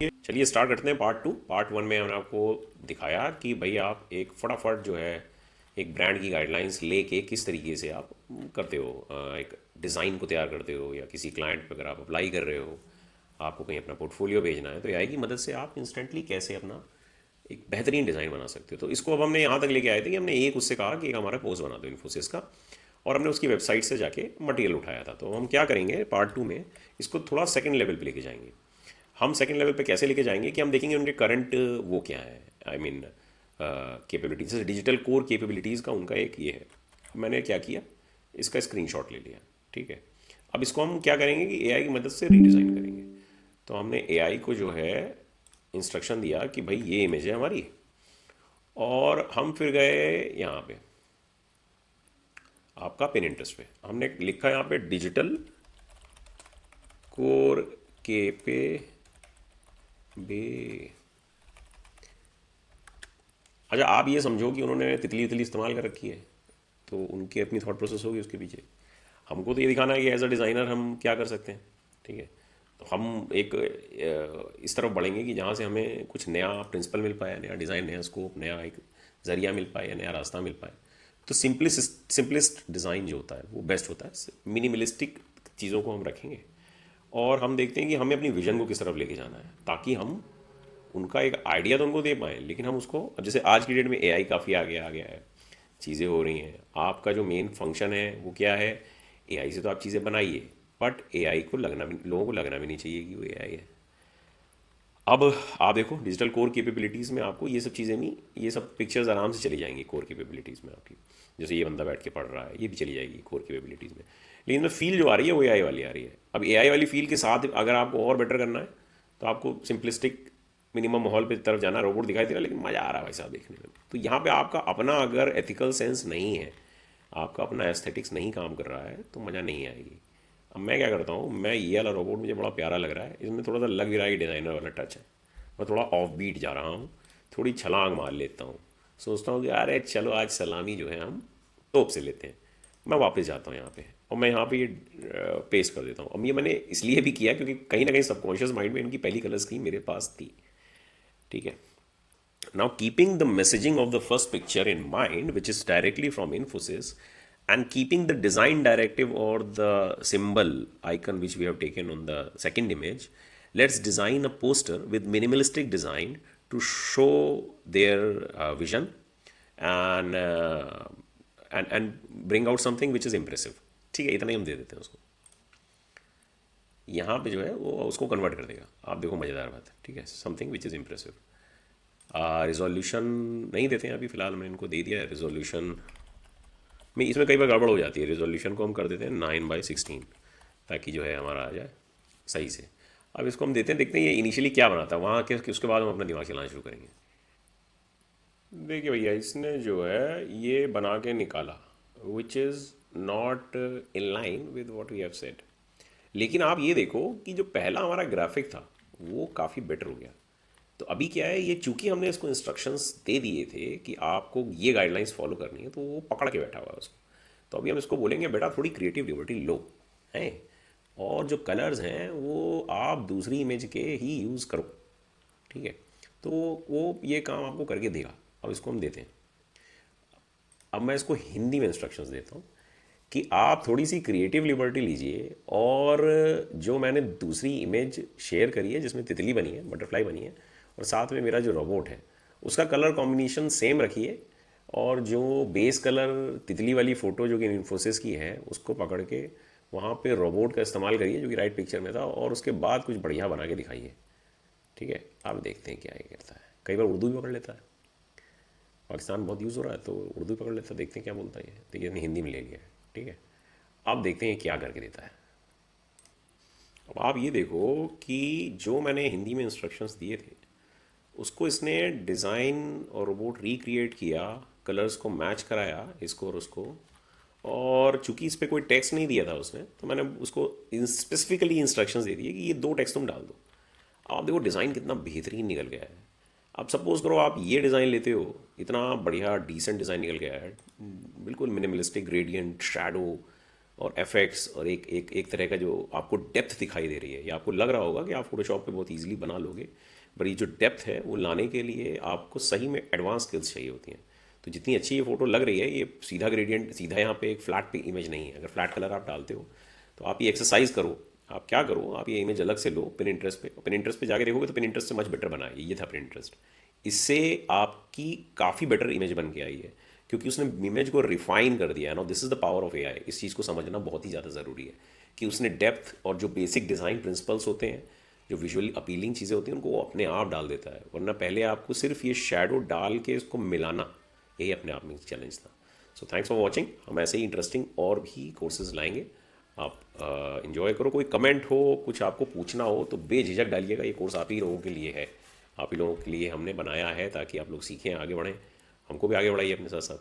चलिए स्टार्ट करते हैं पार्ट 1 में हमने आपको दिखाया कि भाई आप एक फटाफट जो है एक ब्रांड की गाइडलाइंस लेके किस तरीके से आप करते हो, एक डिज़ाइन को तैयार करते हो, या किसी क्लाइंट पे अगर आप अप्लाई कर रहे हो, आपको कहीं अपना पोर्टफोलियो भेजना है, तो एआई की मदद से आप इंस्टेंटली कैसे अपना एक बेहतरीन डिज़ाइन बना सकते हो। तो इसको अब हमने यहाँ तक लेके आए थे कि हमने एक उससे कहा कि एक हमारा पोस्ट बना दो इन्फोसिस का, और हमने उसकी वेबसाइट से जाके मटेरियल उठाया था। तो हम क्या करेंगे पार्ट 2 में, इसको थोड़ा सेकंड लेवल पे लेके जाएंगे। हम सेकंड लेवल पे कैसे लेके जाएंगे कि हम देखेंगे उनके करंट वो क्या है, आई मीन कैपेबिलिटीज, जैसे डिजिटल कोर कैपेबिलिटीज़ का उनका एक ये है। मैंने क्या किया, इसका स्क्रीनशॉट ले लिया, ठीक है। अब इसको हम क्या करेंगे कि एआई की मदद से रीडिज़ाइन करेंगे। तो हमने एआई को जो है इंस्ट्रक्शन दिया कि भाई ये इमेज है हमारी, और हम फिर गए यहाँ पे आपका पिन इंटरेस्ट पे, हमने लिखा यहाँ पे डिजिटल कोर के पे बे। अच्छा, आप ये समझो कि उन्होंने तितली तितली इस्तेमाल कर रखी है, तो उनकी अपनी थॉट प्रोसेस होगी उसके पीछे। हमको तो ये दिखाना है कि एज अ डिज़ाइनर हम क्या कर सकते हैं, ठीक है। तो हम एक इस तरफ बढ़ेंगे कि जहाँ से हमें कुछ नया प्रिंसिपल मिल पाए, नया डिज़ाइन, नया स्कोप, नया एक ज़रिया मिल पाए, या नया रास्ता मिल पाए। तो सिंपलेस्ट डिज़ाइन जो होता है वो बेस्ट होता है। मिनिमलिस्टिक चीज़ों को हम रखेंगे, और हम देखते हैं कि हमें अपनी विजन को किस तरफ लेके जाना है, ताकि हम उनका एक आइडिया तो उनको दे पाएँ, लेकिन हम उसको, अब जैसे आज की डेट में एआई काफ़ी आगे आ गया है, चीज़ें हो रही हैं। आपका जो मेन फंक्शन है वो क्या है, एआई से तो आप चीज़ें बनाइए, बट एआई को लगना भी, लोगों को लगना भी नहीं चाहिए कि वो एआई है। अब आप देखो डिजिटल कोर कैपेबिलिटीज़ में आपको ये सब चीज़ें नहीं, ये सब पिक्चर्स आराम से चली जाएंगी कोर कैपेबिलिटीज़ में आपकी। जैसे ये बंदा बैठ के पढ़ रहा है, ये भी चली जाएगी कोर कैपेबिलिटीज़ में। लेकिन में फील जो आ रही है वो एआई वाली आ रही है। अब एआई वाली फील के साथ अगर आपको और बेटर करना है, तो आपको सिंपलिस्टिक मिनिमम माहौल पे तरफ जाना। रोबोट दिखाई दे रहा है लेकिन मज़ा आ रहा है भाई साहब देखने में। तो यहाँ पे आपका अपना अगर एथिकल सेंस नहीं है, आपका अपना एस्थेटिक्स नहीं काम कर रहा है, तो मज़ा नहीं आएगी। अब मैं क्या करता हूँ, मैं ये वाला रोबोट मुझे बड़ा प्यारा लग रहा है, इसमें थोड़ा सा लग भी रहा है डिज़ाइनर वाला टच है, मैं थोड़ा ऑफ बीट जा रहा हूँ, थोड़ी छलांग मार लेता हूँ, सोचता हूँ कि अरे चलो आज सलामी जो है हम टॉप से लेते हैं। मैं वापस जाता हूँ यहाँ पे, और मैं यहाँ पे ये पेस्ट कर देता हूँ। अब ये मैंने इसलिए भी किया क्योंकि कहीं ना कहीं सबकॉन्शियस माइंड में इनकी पहली कलर स्कीम मेरे पास थी, ठीक है। Now, keeping the messaging of the first picture in mind, which is directly from Infosys, and keeping the design directive or the symbol icon which we have taken on the second image, let's design a poster with minimalistic design to show their vision, and bring out something which is impressive। ठीक है, इतना ही हम दे देते हैं उसको। यहाँ पे जो है वो उसको कन्वर्ट कर देगा। आप देखो मज़ेदार बात है, ठीक है, something which is impressive. Resolution नहीं देते हैं अभी फ़िलहाल, मैंने इनको दे दिया है रिजोल्यूशन में। इसमें कई बार गड़बड़ हो जाती है, रिजोल्यूशन को हम कर देते हैं 9:16, ताकि जो है हमारा आ जाए सही से। अब इसको हम देते हैं, देखते हैं ये इनिशियली क्या बनाता है वहाँ के, उसके बाद हम अपना दिमाग चलाना शुरू करेंगे। देखिए भैया, इसने जो है ये बना के निकाला, which is not in line with what we have said. लेकिन आप ये देखो कि जो पहला हमारा ग्राफिक था वो काफ़ी बेटर हो गया। तो अभी क्या है, ये चूंकि हमने इसको इंस्ट्रक्शंस दे दिए थे कि आपको ये गाइडलाइंस फॉलो करनी है, तो वो पकड़ के बैठा हुआ है उसको। तो अभी हम इसको बोलेंगे बेटा थोड़ी क्रिएटिव लिबर्टी लो हैं, और जो कलर्स हैं वो आप दूसरी इमेज के ही यूज़ करो, ठीक है। तो वो ये काम आपको करके देगा। अब इसको हम देते हैं। अब मैं इसको हिंदी में इंस्ट्रक्शंस देता हूँ कि आप थोड़ी सी क्रिएटिव लिबर्टी लीजिए, और जो मैंने दूसरी इमेज शेयर करी है जिसमें तितली बनी है, बटरफ्लाई बनी है, और साथ में मेरा जो रोबोट है उसका कलर कॉम्बिनेशन सेम रखिए, और जो बेस कलर तितली वाली फ़ोटो जो कि इन्फोसिस की है उसको पकड़ के वहाँ पे रोबोट का इस्तेमाल करिए जो कि राइट पिक्चर में था, और उसके बाद कुछ बढ़िया बना के दिखाइए, ठीक है। आप देखते हैं क्या ये करता है। कई बार उर्दू भी पकड़ लेता है, पाकिस्तान बहुत यूज़ हो रहा है तो उर्दू पकड़ लेता है। देखते हैं क्या बोलता है ये। देखिए इसने हिंदी में ले लिया है, ठीक है। अब देखते हैं क्या करके देता है। अब आप ये देखो कि जो मैंने हिंदी में इंस्ट्रक्शंस दिए थे उसको इसने डिज़ाइन और रोबोट रिक्रिएट किया, कलर्स को मैच कराया इसको और उसको। और चूंकि इस पर कोई टेक्स्ट नहीं दिया था उसने, तो मैंने उसको स्पेसिफिकली इंस्ट्रक्शंस दे दिए कि ये 2 टेक्स्ट तुम डाल दो। आप देखो डिज़ाइन कितना बेहतरीन निकल गया है। अब सपोज करो आप ये डिज़ाइन लेते हो, इतना बढ़िया डिसेंट डिज़ाइन निकल गया है, बिल्कुल मिनिमलिस्टिक, ग्रेडियंट, शैडो, और एफेक्ट्स और एक तरह का जो आपको डेप्थ दिखाई दे रही है, या आपको लग रहा होगा कि आप फोटोशॉप पे बहुत इजीली बना लोगे, पर ये जो डेप्थ है वो लाने के लिए आपको सही में एडवांस स्किल्स चाहिए होती हैं। तो जितनी अच्छी ये फ़ोटो लग रही है, ये सीधा ग्रेडियंट, सीधा यहाँ पे एक फ्लैट पे इमेज नहीं है। अगर फ्लैट कलर आप डालते हो तो आप ये एक्सरसाइज करो। आप क्या करो, आप ये इमेज अलग से लो पिन इंटरेस्ट पे जाके देखोगे तो पिन इंटरेस्ट से मच बेटर बना है। ये था पिन इंटरेस्ट, इससे आपकी काफ़ी बेटर इमेज बन के आई है, क्योंकि उसने इमेज को रिफाइन कर दिया है ना। This is the power of AI. इस चीज़ को समझना बहुत ही ज़्यादा ज़रूरी है कि उसने डेप्थ और जो बेसिक डिज़ाइन प्रिंसिपल्स होते हैं, जो विजुअली अपीलिंग चीज़ें होती हैं, उनको वो अपने आप डाल देता है। वरना पहले आपको सिर्फ ये शेडो डाल के इसको मिलाना, यही अपने आप में चैलेंज था। So thanks for watching. हम ऐसे ही इंटरेस्टिंग और भी कोर्सेज लाएंगे। आप इंजॉय करो। कोई कमेंट हो, कुछ आपको पूछना हो तो बेझिझक डालिएगा। ये कोर्स आप ही लोगों के लिए है, आप ही लोगों के लिए हमने बनाया है, ताकि आप लोग सीखें, आगे बढ़ें, हमको भी आगे बढ़ाइए अपने साथ साथ।